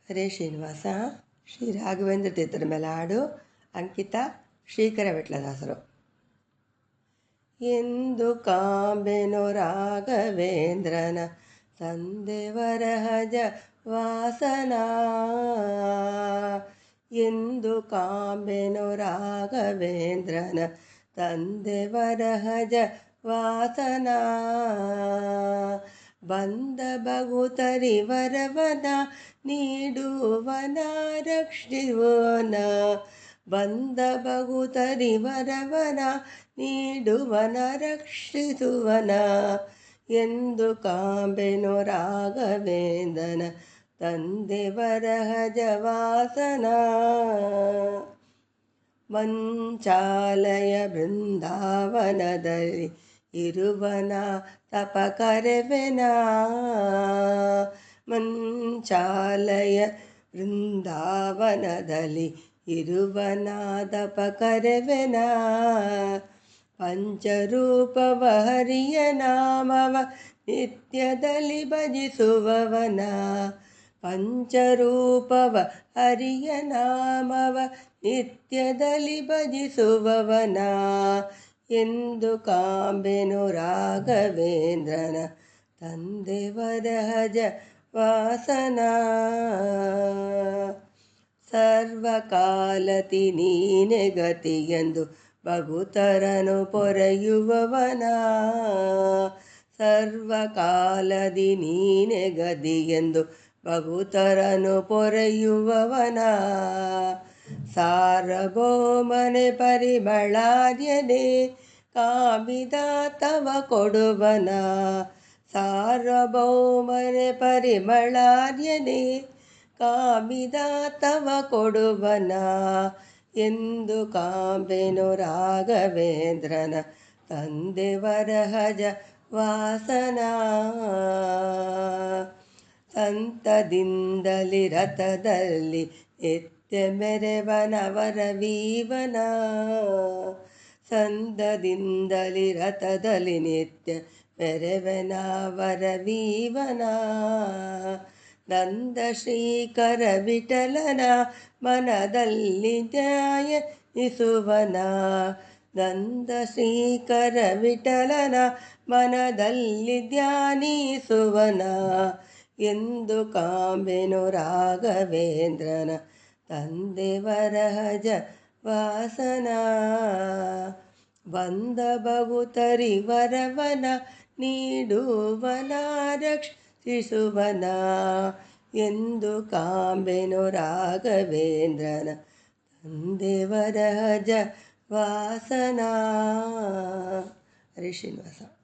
ಹರೇ ಶ್ರೀನಿವಾಸ. ಶ್ರೀ ರಾಘವೇಂದ್ರ ತೀರ್ಥರ ಮೇಲೆ ಹಾಡು. ಅಂಕಿತ ಶ್ರೀಕರ ವಿಟ್ಲದಾಸರು. ಎಂದು ಕಾಂಬೆನೋ ರಾಘವೇಂದ್ರನ ಸಂದೇವರಹಜ ವಾಸನ. ಎಂದು ಕಾಂಬೆನೋ ರಾಘವೇಂದ್ರನ ತಂದೆವರಹಜ ವಾಸನ. ಬಂದ ಬಗುತರಿ ವರವನ ನೀಡುವನ ರಕ್ಷಿಸುವನ. ಬಂದ ಬಗುತರಿ ವರವನ ನೀಡುವನ ರಕ್ಷಿಸುವನ. ಎಂದು ಕಾಂಬೆನೋ ರಾಘವೇಂದ್ರನ ತಂದೆವರಹಜ ವಾಸನ. ಮಂಚಾಲಯ ಬೃಂದಾವನದಲ್ಲಿ ಇರುವನ ತಪ ಕರೆವೆನ. ಮಂಚಾಲಯ ಬೃಂದಾವನದಲ್ಲಿ ಇರುವನ ತಪ ಕರೆವೆನ. ಪಂಚರೂಪವ ಹರಿಯ ನಾಮವ ನಿತ್ಯದಲ್ಲಿ ಭಜಿಸುವವನ. ಪಂಚರೂಪವ ಹರಿಯ ನಾಮವ ನಿತ್ಯದಲ್ಲಿ ಭಜಿಸುವವನ. ಎಂದು ಕಾಂಬೆನೋ ರಾಘವೇಂದ್ರನ ತಂದೆವರಹಜ ವಾಸನ. ಸರ್ವಕಾಲತಿ ನೀನೆ ಗತಿಯೆಂದು ಭಗುತರನು ಪೊರೆಯುವವನ. ಸರ್ವಕಾಲದಿ ನೀನೆ ಗದಿಯೆಂದು ಭಗುತರನು ಪೊರೆಯುವವನ. ಸಾರ್ವಭೌಮನೆ ಪರಿಮಳಾರ್ಯನೆ ಕಾಮಿದ ತವ ಕೊಡುವನ. ಸಾರ್ವಭೌಮನೆ ಪರಿಮಳಾರ್ಯನೆ ಕಾಮಿದ ತವ ಕೊಡುವನ. ಎಂದು ಕಾಂಬೆನೋ ರಾಘವೇಂದ್ರನ ತಂದೆವರಹಜ ವಾಸನ. ಸಂತದಿಂದಲಿ ರಥದಲ್ಲಿ ನಿತ್ಯ ಮೆರೆವನವರ ವೀವನ. ಸಂತದಿಂದಲಿ ರಥದಲ್ಲಿ ನಿತ್ಯ ಮೆರೆವನವರ ವೀವನ. ನಂದ ಶ್ರೀಕರ ವಿಠಲನ ಮನದಲ್ಲಿ ಧ್ಯಾನಿಸುವನ. ನಂದ ಶ್ರೀಕರ ವಿಠಲನ ಮನದಲ್ಲಿ ಧ್ಯಾನಿಸುವನ. ಎಂದು ಕಾಂಬೆನೋ ರಾಘವೇಂದ್ರನ ತಂದೆವರಹಜ ವಾಸನ. ಬಂದ ಬಗುತರಿ ವರವನ ನೀಡುವನ ರಕ್ಷಿಸುವನ. ಎಂದು ಕಾಂಬೆನೋ ರಾಘವೇಂದ್ರನ ತಂದೆವರಹಜ ವಾಸನ. ಹರೇ ಶ್ರೀನಿವಾಸ.